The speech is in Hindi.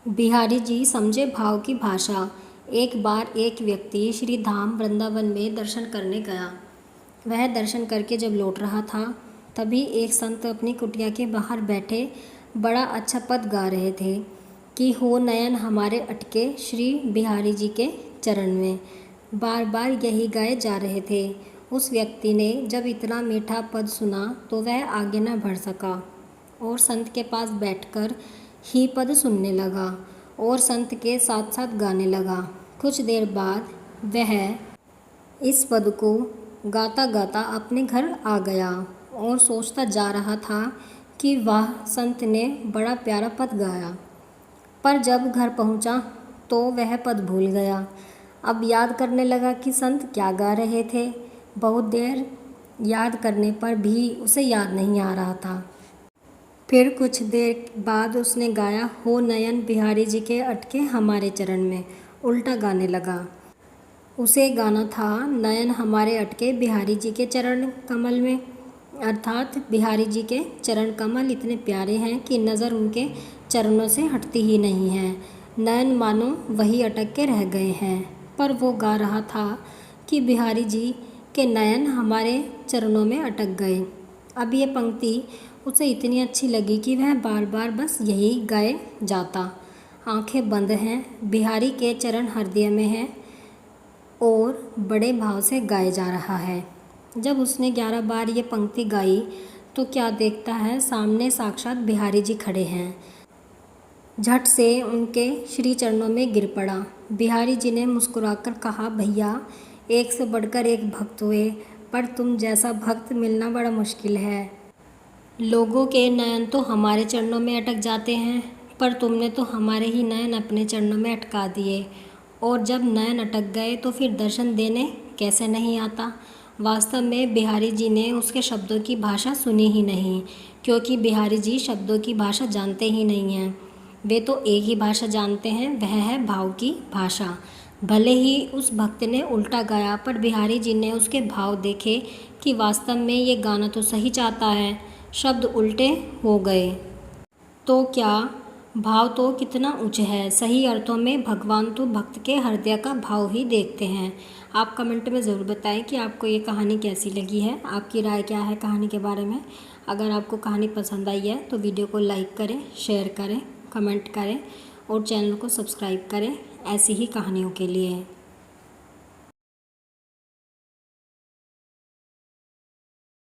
बिहारी जी समझे भाव की भाषा। एक बार एक व्यक्ति श्री धाम वृंदावन में दर्शन करने गया। वह दर्शन करके जब लौट रहा था, तभी एक संत अपनी कुटिया के बाहर बैठे बड़ा अच्छा पद गा रहे थे कि हो नयन हमारे अटके श्री बिहारी जी के चरण में। बार बार यही गाए जा रहे थे। उस व्यक्ति ने जब इतना मीठा पद सुना तो वह आगे न बढ़ सका और संत के पास बैठकर ही पद सुनने लगा और संत के साथ साथ गाने लगा। कुछ देर बाद वह इस पद को गाता गाता अपने घर आ गया और सोचता जा रहा था कि वाह, संत ने बड़ा प्यारा पद गाया। पर जब घर पहुंचा तो वह पद भूल गया। अब याद करने लगा कि संत क्या गा रहे थे। बहुत देर याद करने पर भी उसे याद नहीं आ रहा था। फिर कुछ देर बाद उसने गाया, हो नयन बिहारी जी के अटके हमारे चरण में। उल्टा गाने लगा। उसे गाना था, नयन हमारे अटके बिहारी जी के चरण कमल में, अर्थात बिहारी जी के चरण कमल इतने प्यारे हैं कि नज़र उनके चरणों से हटती ही नहीं है। नयन मानो वही अटक के रह गए हैं। पर वो गा रहा था कि बिहारी जी के नयन हमारे चरणों में अटक गए। अब ये पंक्ति उसे इतनी अच्छी लगी कि वह बार बार बस यही गाए जाता। आंखें बंद हैं, बिहारी के चरण हृदय में हैं और बड़े भाव से गाया जा रहा है। जब उसने 11 बार ये पंक्ति गाई तो क्या देखता है, सामने साक्षात बिहारी जी खड़े हैं। झट से उनके श्री चरणों में गिर पड़ा। बिहारी जी ने मुस्कुराकर कहा, भैया, एक से बढ़कर एक भक्त हुए, पर तुम जैसा भक्त मिलना बड़ा मुश्किल है। लोगों के नयन तो हमारे चरणों में अटक जाते हैं, पर तुमने तो हमारे ही नयन अपने चरणों में अटका दिए। और जब नयन अटक गए तो फिर दर्शन देने कैसे नहीं आता। वास्तव में बिहारी जी ने उसके शब्दों की भाषा सुनी ही नहीं, क्योंकि बिहारी जी शब्दों की भाषा जानते ही नहीं हैं। वे तो एक ही भाषा जानते हैं, वह है भाव की भाषा। भले ही उस भक्त ने उल्टा गाया, पर बिहारी जी ने उसके भाव देखे कि वास्तव में ये गाना तो सही चाहता है। शब्द उल्टे हो गए तो क्या, भाव तो कितना उच्च है। सही अर्थों में भगवान तो भक्त के हृदय का भाव ही देखते हैं। आप कमेंट में ज़रूर बताएं कि आपको ये कहानी कैसी लगी है, आपकी राय क्या है कहानी के बारे में। अगर आपको कहानी पसंद आई है तो वीडियो को लाइक करें, शेयर करें, कमेंट करें और चैनल को सब्सक्राइब करें ऐसी ही कहानियों के लिए।